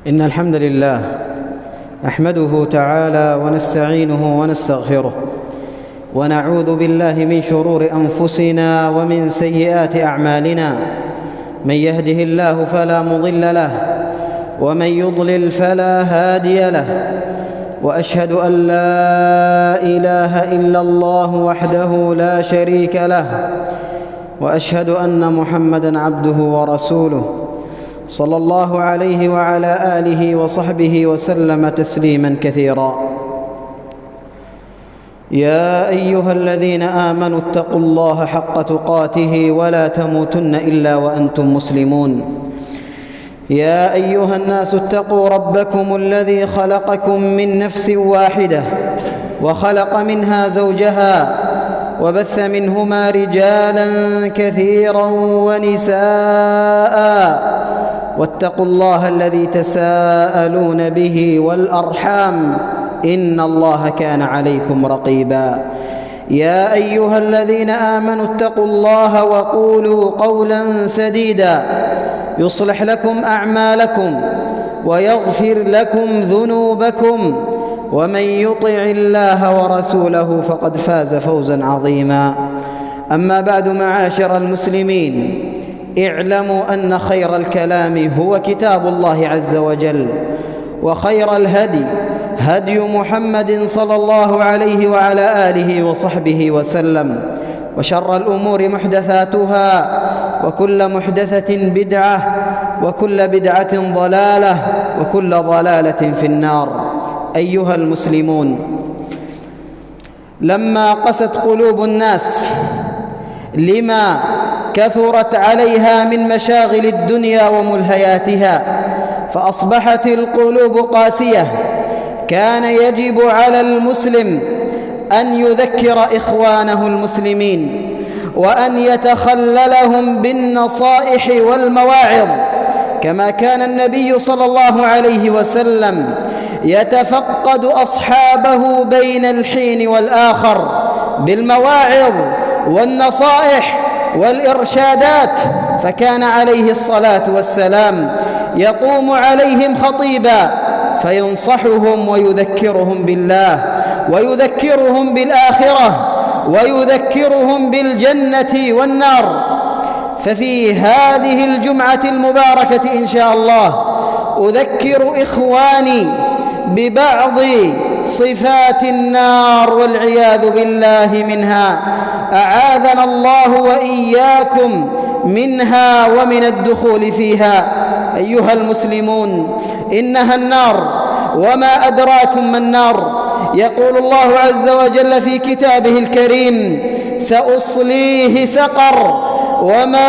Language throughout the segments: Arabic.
إن الحمد لله نحمده تعالى ونستعينه ونستغفره ونعوذ بالله من شرور أنفسنا ومن سيئات أعمالنا. من يهده الله فلا مضل له ومن يضلل فلا هادي له، وأشهد أن لا إله إلا الله وحده لا شريك له، وأشهد أن محمدًا عبده ورسوله صلى الله عليه وعلى آله وصحبه وسلم تسليماً كثيراً. يا أيها الذين آمنوا اتقوا الله حق تقاته ولا تموتن إلا وأنتم مسلمون. يا أيها الناس اتقوا ربكم الذي خلقكم من نفس واحدة وخلق منها زوجها وبث منهما رجالاً كثيراً ونساءً، واتقوا الله الذي تساءلون به والأرحام إن الله كان عليكم رقيبا. يا أيها الذين آمنوا اتقوا الله وقولوا قولا سديدا يصلح لكم أعمالكم ويغفر لكم ذنوبكم، ومن يطع الله ورسوله فقد فاز فوزا عظيما. أما بعد، معاشر المسلمين، اعلموا أن خير الكلام هو كتاب الله عز وجل، وخير الهدي هدي محمد صلى الله عليه وعلى آله وصحبه وسلم، وشر الأمور محدثاتها، وكل محدثة بدعة، وكل بدعة ضلالة، وكل ضلالة في النار. أيها المسلمون، لما قست قلوب الناس لما كثرت عليها من مشاغل الدنيا وملهياتها فأصبحت القلوب قاسية، كان يجب على المسلم أن يذكر إخوانه المسلمين وأن يتخللهم بالنصائح والمواعظ، كما كان النبي صلى الله عليه وسلم يتفقد أصحابه بين الحين والآخر بالمواعظ والنصائح والإرشادات، فكان عليه الصلاة والسلام يقوم عليهم خطيبا فينصحهم ويذكرهم بالله ويذكرهم بالآخرة ويذكرهم بالجنة والنار. ففي هذه الجمعة المباركة إن شاء الله أذكر إخواني ببعض صفات النار والعياذ بالله منها، أعاذنا الله وإياكم منها ومن الدخول فيها. أيها المسلمون، إنها النار، وما أدراكم ما النار. يقول الله عز وجل في كتابه الكريم: سأصليه سقر، وما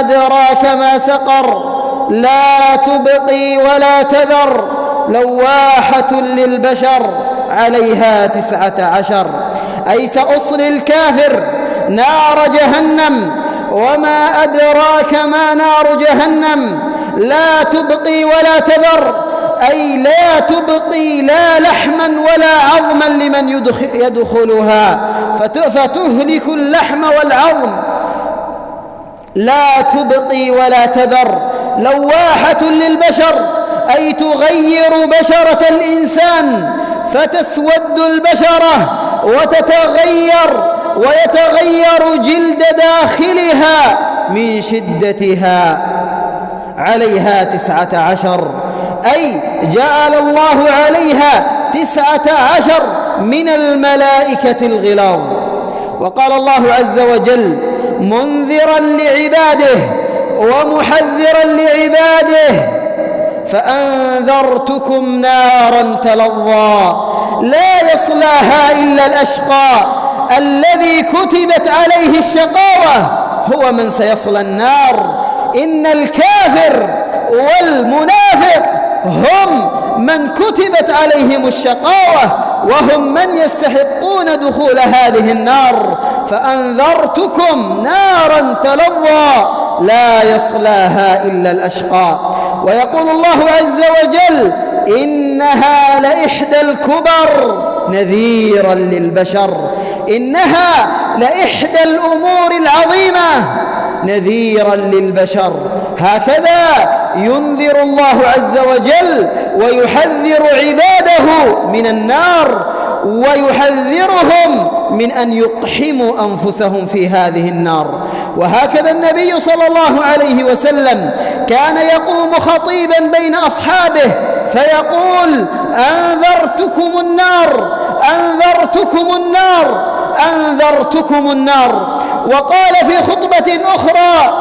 أدراك ما سقر، لا تبقي ولا تذر، لواحة للبشر، عليها 19. أي سأصلي الكافر نار جهنم، وما أدراك ما نار جهنم، لا تبقي ولا تذر، أي لا تبقي لا لحما ولا عظما لمن يدخلها، فتهلك اللحم والعظم، لا تبقي ولا تذر، لواحة للبشر، أي تغير بشرة الإنسان فتسود البشرة ويتغير جلد داخلها من شدتها، عليها 19. أي جعل الله عليها 19 من الملائكة الغلاظ. وقال الله عز وجل: منذرا لعباده ومحذرا لعباده، فأنذرتكم نارا تلظى لا يصلاها إلا الأشقى الذي كتبت عليه الشقاوة هو من سيصلى النار. إن الكافر والمنافق هم من كتبت عليهم الشقاوة، وهم من يستحقون دخول هذه النار. فأنذرتكم نارا تلظى لا يصلاها إلا الأشقى. ويقول الله عز وجل: إنها لإحدى الكبر نذيرا للبشر. إنها لإحدى الأمور العظيمة نذيرا للبشر. هكذا ينذر الله عز وجل ويحذر عباده من النار ويحذرهم من أن يقحموا أنفسهم في هذه النار. وهكذا النبي صلى الله عليه وسلم كان يقوم خطيبا بين أصحابه فيقول: أنذرتكم النار، أنذرتكم النار، أنذرتكم النار. وقال في خطبة أخرى: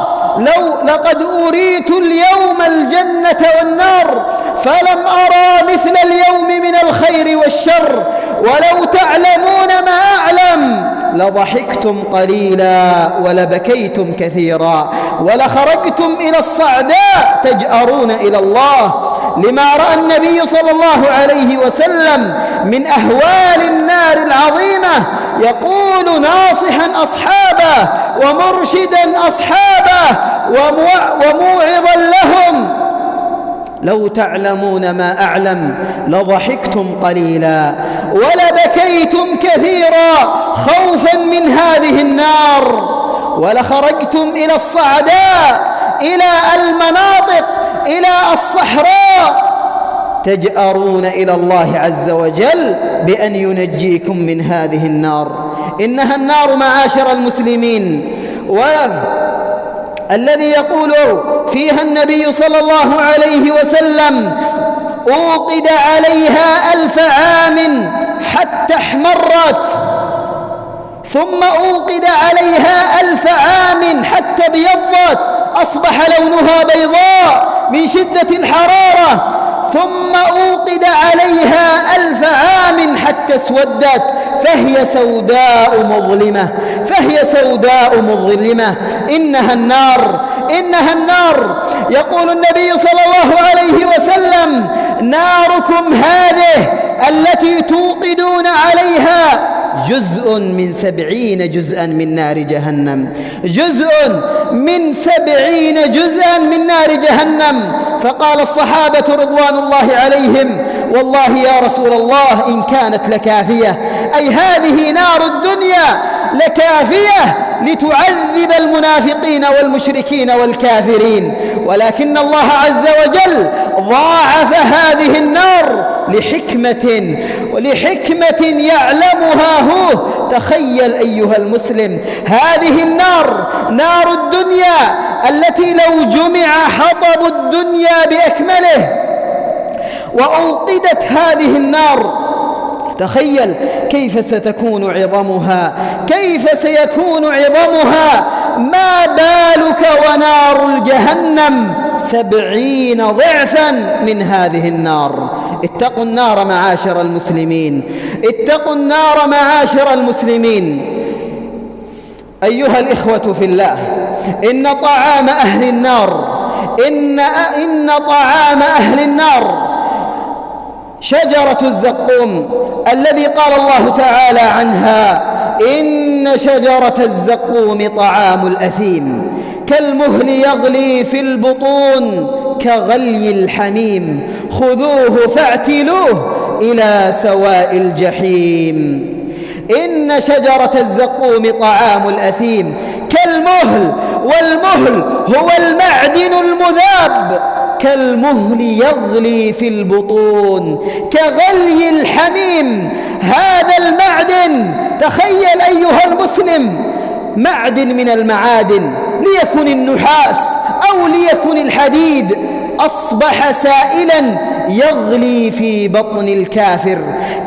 لقد أريت اليوم الجنة والنار فلم أرى مثل اليوم من الخير والشر، ولو تعلمون ما أعلم لضحكتم قليلا ولبكيتم كثيرا ولخرجتم إلى الصعداء تجأرون إلى الله، لما رأى النبي صلى الله عليه وسلم من أهوال النار العظيمة. يقول ناصحا أصحابه ومرشدا أصحابه وموعظا لهم: لو تعلمون ما أعلم لضحكتم قليلا ولبكيتم كثيرا خوفا من هذه النار، ولخرجتم إلى الصعداء، إلى المناطق، إلى الصحراء، تجأرون إلى الله عز وجل بأن ينجيكم من هذه النار. إنها النار معاشر المسلمين، والذي يقول فيها النبي صلى الله عليه وسلم: أوقد عليها 1000 عام حتى احمرت، ثم أوقد عليها 1000 عام حتى ابيضت، أصبح لونها بيضاء من شدة الحرارة، ثم أوقد عليها 1000 عام حتى اسودت، فهي سوداء مظلمة، فهي سوداء مظلمة. إنها النار، إنها النار. يقول النبي صلى الله عليه وسلم: ناركم هذه التي توقدون عليها جزء من 70 جزءا من نار جهنم، جزء من 70 جزءا من نار جهنم. فقال الصحابة رضوان الله عليهم: والله يا رسول الله إن كانت لكافية، أي هذه نار الدنيا لكافية لتعذب المنافقين والمشركين والكافرين، ولكن الله عز وجل ضاعف هذه النار لحكمة يعلمها هو. تخيل أيها المسلم، هذه النار نار الدنيا التي لو جمع حطب الدنيا بأكمله وأوقدت هذه النار، تخيل كيف ستكون عظمها، كيف سيكون عظمها. ما بالك ونار الجهنم 70 ضعفا من هذه النار. اتقوا النار معاشر المسلمين، اتقوا النار معاشر المسلمين. أيها الإخوة في الله، إن طعام أهل النار إن طعام أهل النار شجرة الزقوم الذي قال الله تعالى عنها: إن شجرة الزقوم طعام الأثيم كالمهل يغلي في البطون كغلي الحميم خذوه فاعتلوه إلى سواء الجحيم. إن شجرة الزقوم طعام الأثيم كالمهل، والمهل هو المعدن المذاب، كالمهل يغلي في البطون كغلي الحميم. هذا المعدن، تخيل أيها المسلم، معدن من المعادن، ليكن النحاس أو ليكن الحديد، أصبح سائلا يغلي في بطن الكافر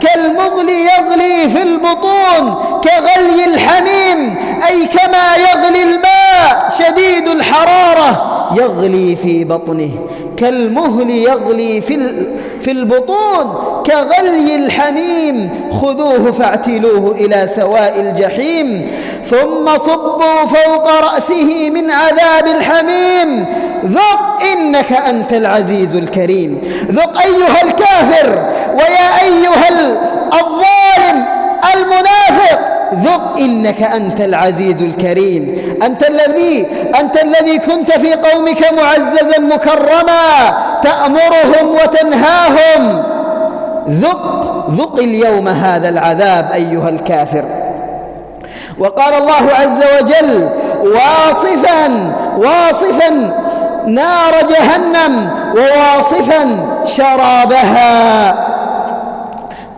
كالمغل يغلي في البطون كغلي الحميم، أي كما يغلي الماء شديد الحرارة يغلي في بطنه، كالمهل يغلي في البطون كغلي الحميم خذوه فاعتلوه إلى سواء الجحيم ثم صبوا فوق رأسه من عذاب الحميم ذق إنك أنت العزيز الكريم. ذق أيها الكافر، ويا أيها الظالم المنافق، ذق إنك أنت العزيز الكريم. أنت الذي كنت في قومك معززا مكرما تأمرهم وتنهاهم. ذق اليوم هذا العذاب أيها الكافر. وقال الله عز وجل واصفا نار جهنم وواصفا شرابها.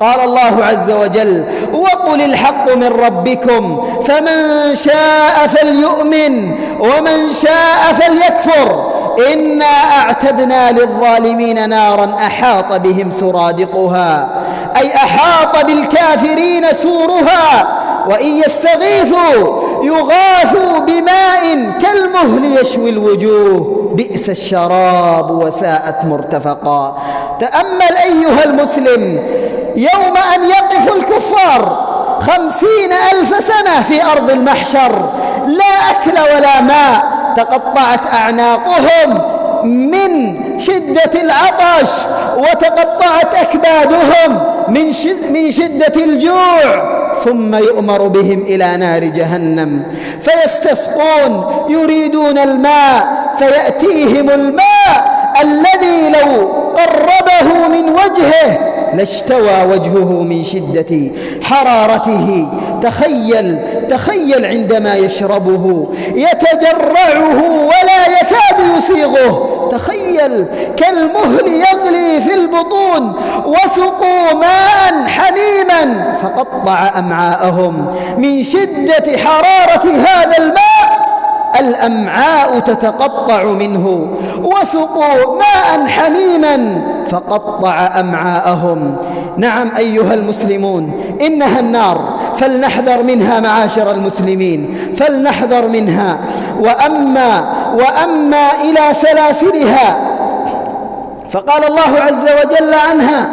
قال الله عز وجل: وقل الحق من ربكم فمن شاء فليؤمن ومن شاء فليكفر إنا أعتدنا للظالمين نارا أحاط بهم سرادقها، أي أحاط بالكافرين سورها، وإن يستغيثوا يغاثوا بماء كالمهل يشوي الوجوه بئس الشراب وساءت مرتفقا. تأمل أيها المسلم يوم أن يقف الكفار 50,000 سنة في أرض المحشر، لا أكل ولا ماء، تقطعت أعناقهم من شدة العطش، وتقطعت أكبادهم من شدة الجوع، ثم يؤمر بهم إلى نار جهنم فيستسقون يريدون الماء، فيأتيهم الماء الذي لو قربه من وجهه لاشتوى وجهه من شدة حرارته. تخيل عندما يشربه يتجرعه ولا يكاد يسيغه، تخيل كالمهل يغلي في البطون، وسقوا ماء حميما فقطع أمعاءهم من شدة حرارة هذا الماء، الأمعاء تتقطع منه، وسقوا ماء حميما فقطع أمعاءهم. نعم أيها المسلمون، إنها النار، فلنحذر منها معاشر المسلمين، فلنحذر منها. وأما إلى سلاسلها فقال الله عز وجل عنها: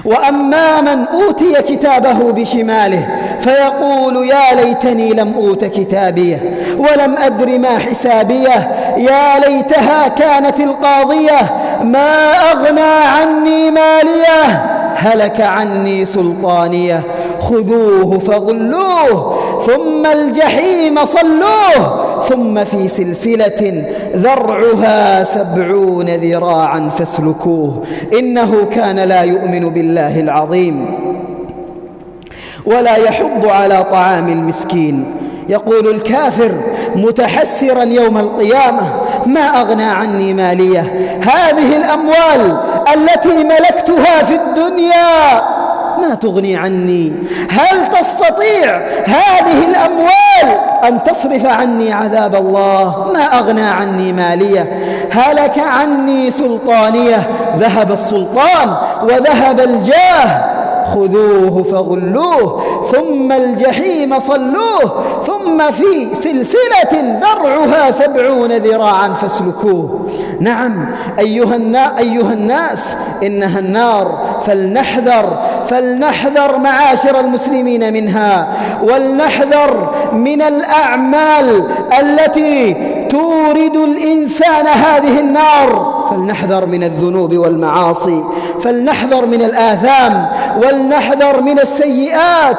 وأما من أوتي كتابه بشماله فيقول يا ليتني لم أوت كتابيه ولم أدر ما حسابيه يا ليتها كانت القاضية ما أغنى عني ماليه هلك عني سلطانيه خذوه فغلوه ثم الجحيم صلوه ثم في سلسلة ذرعها 70 ذراعا فاسلكوه إنه كان لا يؤمن بالله العظيم ولا يحض على طعام المسكين. يقول الكافر متحسرا يوم القيامة: ما أغنى عني مالية، هذه الأموال التي ملكتها في الدنيا ما تغني عني، هل تستطيع هذه الأموال أن تصرف عني عذاب الله؟ ما أغنى عني مالية، هلك عني سلطانية، ذهب السلطان وذهب الجاه، خذوه فغلوه ثم الجحيم صلوه ثم في سلسلة ذرعها 70 ذراعا فاسلكوه. نعم أيها الناس، إنها النار، فلنحذر معاشر المسلمين منها، ولنحذر من الأعمال التي تورد الإنسان هذه النار، فلنحذر من الذنوب والمعاصي، فلنحذر من الآثام، ولنحذر من السيئات.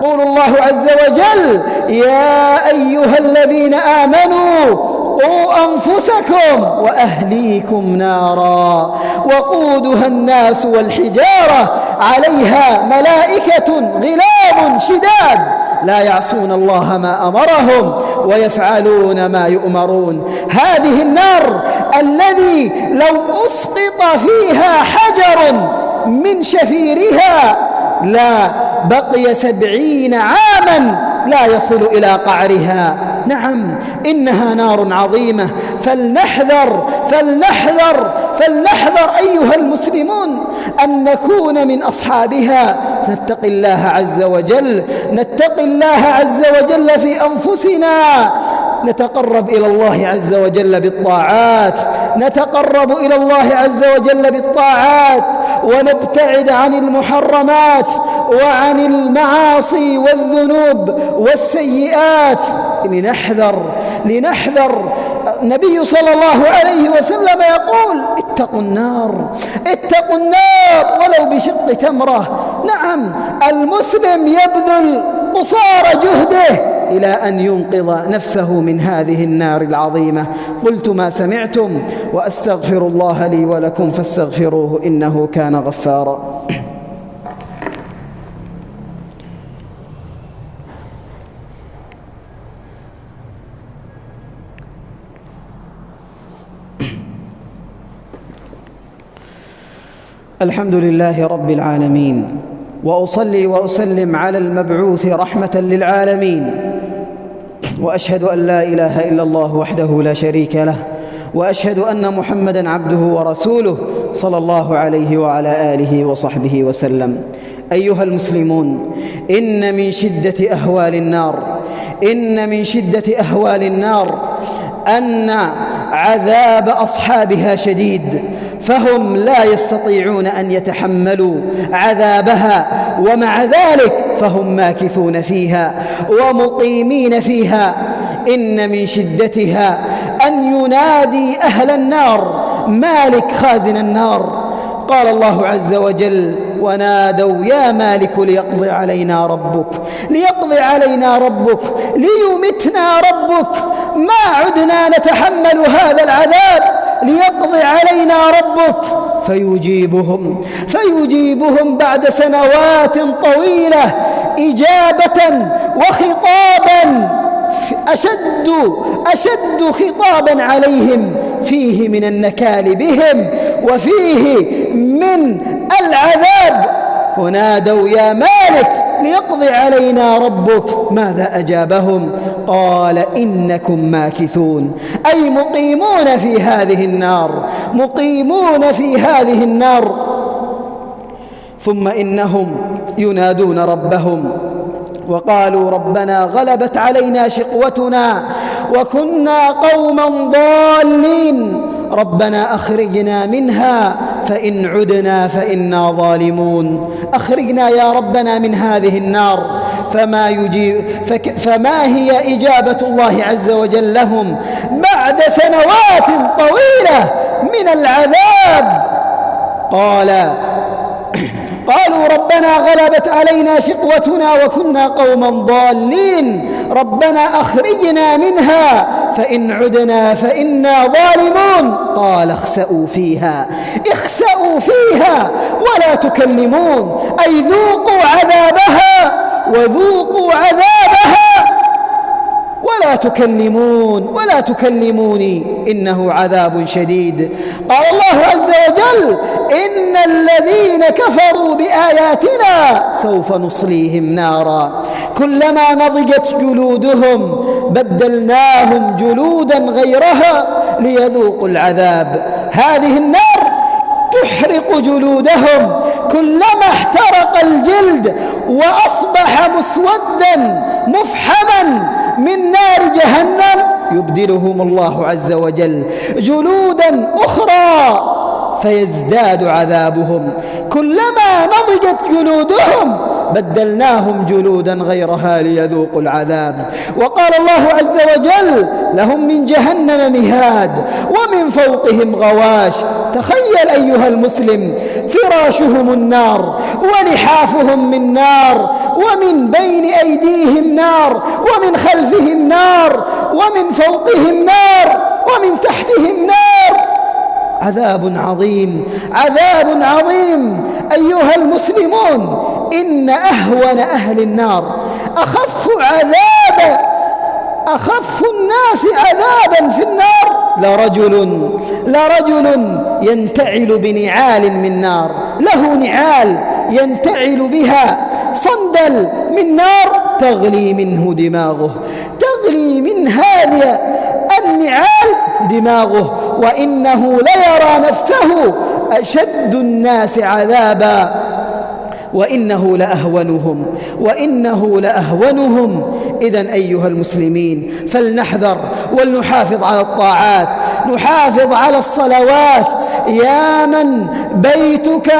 يقول الله عز وجل: يا أيها الذين آمنوا قوا أنفسكم وأهليكم نارا وقودها الناس والحجارة عليها ملائكة غلاظ شداد لا يعصون الله ما أمرهم ويفعلون ما يؤمرون. هذه النار الذي لو أسقط فيها حجر من شفيرها لا بقي 70 عاما لا يصل إلى قعرها. نعم إنها نار عظيمة، فلنحذر أيها المسلمون أن نكون من أصحابها. نتقي الله عز وجل في أنفسنا، نتقرب إلى الله عز وجل بالطاعات، ونبتعد عن المحرمات وعن المعاصي والذنوب والسيئات. لنحذر. النبي صلى الله عليه وسلم يقول: اتقوا النار ولو بشق تمرة. نعم المسلم يبذل قصارى جهده إلى أن ينقذ نفسه من هذه النار العظيمة. قلت ما سمعتم وأستغفر الله لي ولكم فاستغفروه إنه كان غفارا. الحمد لله رب العالمين، وأصلي وأسلم على المبعوث رحمة للعالمين، وأشهد أن لا إله إلا الله وحده لا شريك له، وأشهد أن محمدًا عبده ورسوله صلى الله عليه وعلى آله وصحبه وسلم. أيها المسلمون، إن من شدة أهوال النار أن عذاب أصحابها شديد، فهم لا يستطيعون أن يتحملوا عذابها، ومع ذلك فهم ماكثون فيها ومقيمين فيها. إن من شدتها أن ينادي أهل النار مالك خازن النار. قال الله عز وجل: ونادوا يا مالك ليقضي علينا ربك ليمتنا ربك، ما عدنا نتحمل هذا العذاب، ليقضي علينا ربك. فيجيبهم بعد سنوات طويلة إجابة وخطابا أشد خطابا عليهم، فيه من النكال بهم وفيه من العذاب. ونادوا يا مالك ليقضي علينا ربك. ماذا أجابهم؟ قال: إنكم ماكثون، أي مقيمون في هذه النار. ثم إنهم ينادون ربهم وقالوا: ربنا غلبت علينا شقوتنا وكنا قوما ضالين، ربنا أخرجنا منها فإن عدنا فإنا ظالمون. أخرجنا يا ربنا من هذه النار. فما هي إجابة الله عز وجل لهم بعد سنوات طويلة من العذاب؟ قالوا: ربنا غلبت علينا شقوتنا وكنا قوما ضالين، ربنا أخرجنا منها فإن عدنا فإنا ظالمون. قال: اخسأوا فيها ولا تكلمون، أي ذوقوا عذابها وذوقوا عذابها ولا تكلموني إنه عذاب شديد. قال الله عز وجل: إن الذين كفروا بآياتنا سوف نصليهم نارا كلما نضجت جلودهم بدلناهم جلودا غيرها ليذوقوا العذاب. هذه النار تحرق جلودهم، كلما احترق الجلد وأصبح مسودا مفحما من نار جهنم يبدلهم الله عز وجل جلودا أخرى فيزداد عذابهم. كلما نضجت جلودهم بدلناهم جلودا غيرها ليذوقوا العذاب. وقال الله عز وجل: لهم من جهنم مهاد ومن فوقهم غواش. تخيل أيها المسلم، فراشهم النار ولحافهم من نار، ومن بين أيديهم نار، ومن خلفهم نار، ومن فوقهم نار، ومن تحتهم نار. عذاب عظيم أيها المسلمون. إن أهون أهل النار أخف الناس عذابا في النار لرجل ينتعل بنعال من نار، له نعال ينتعل بها، صندل من نار تغلي من هذه النعال دماغه، وإنه ليرى نفسه أشد الناس عذابا وإنه لأهونهم. إذن أيها المسلمين، فلنحذر ولنحافظ على الطاعات، نحافظ على الصلوات. يا من بيتك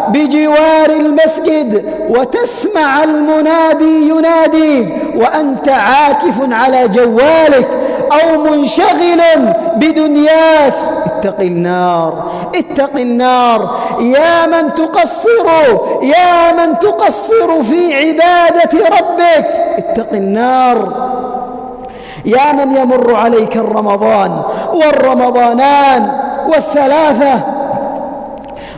بجوار المسجد وتسمع المنادي ينادي وأنت عاكف على جوالك أو منشغل بدنياك، اتق النار. يا من تقصر في عبادة ربك، اتق النار. يا من يمر عليك الرمضان والرمضانان والثلاثة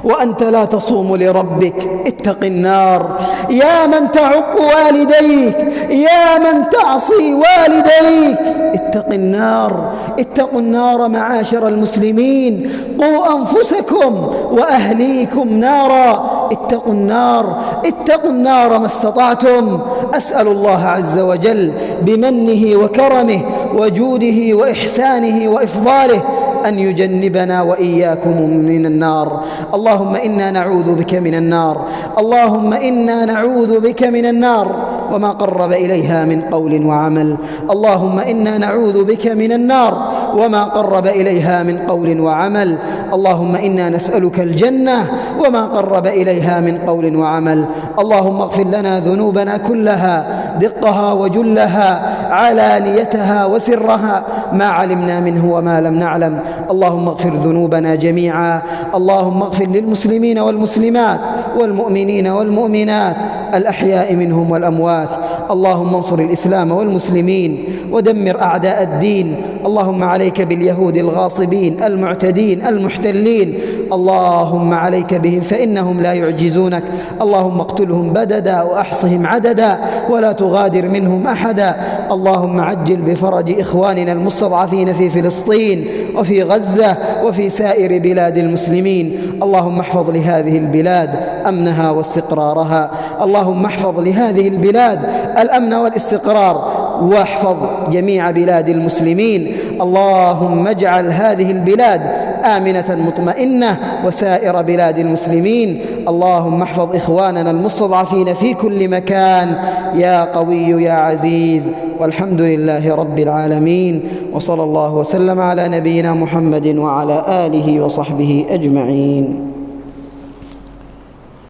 وأنت لا تصوم لربك. اتق النار يا من تعق والديك، يا من تعصي والديك. اتق النار، اتقوا النار معاشر المسلمين. قوا أنفسكم وأهليكم نارا. اتقوا النار، اتقوا النار ما استطعتم. أسأل الله عز وجل بمنه وكرمه وجوده وإحسانه وإفضاله أن يجنبنا وإياكم من النار. اللهم إنا نعوذ بك من النار، اللهم إنا نعوذ بك من النار وما قرب إليها من قول وعمل. اللهم إنا نعوذ بك من النار وما قرب إليها من قول وعمل. اللهم إنا نسألك الجنة وما قرب إليها من قول وعمل. اللهم اغفر لنا ذنوبنا كلها، دقها وجلها، علانيتها وسرها، ما علمنا منه وما لم نعلم. اللهم اغفر ذنوبنا جميعا. اللهم اغفر للمسلمين والمسلمات والمؤمنين والمؤمنات الأحياء منهم والأموات. اللهم انصر الإسلام والمسلمين ودمر أعداء الدين. اللهم عليك باليهود الغاصبين المعتدين المحتلين. اللهم عليك بهم فإنهم لا يعجزونك. اللهم اقتلهم بددا وأحصهم عددا ولا تغادر منهم أحدا. اللهم عجل بفرج إخواننا المستضعفين في فلسطين وفي غزة وفي سائر بلاد المسلمين. اللهم احفظ لهذه البلاد أمنها واستقرارها. اللهم احفظ لهذه البلاد الأمن والاستقرار، واحفظ جميع بلاد المسلمين. اللهم اجعل هذه البلاد آمنة مطمئنة وسائر بلاد المسلمين. اللهم احفظ إخواننا المستضعفين في كل مكان يا قوي يا عزيز. والحمد لله رب العالمين، وصلى الله وسلم على نبينا محمد وعلى آله وصحبه أجمعين.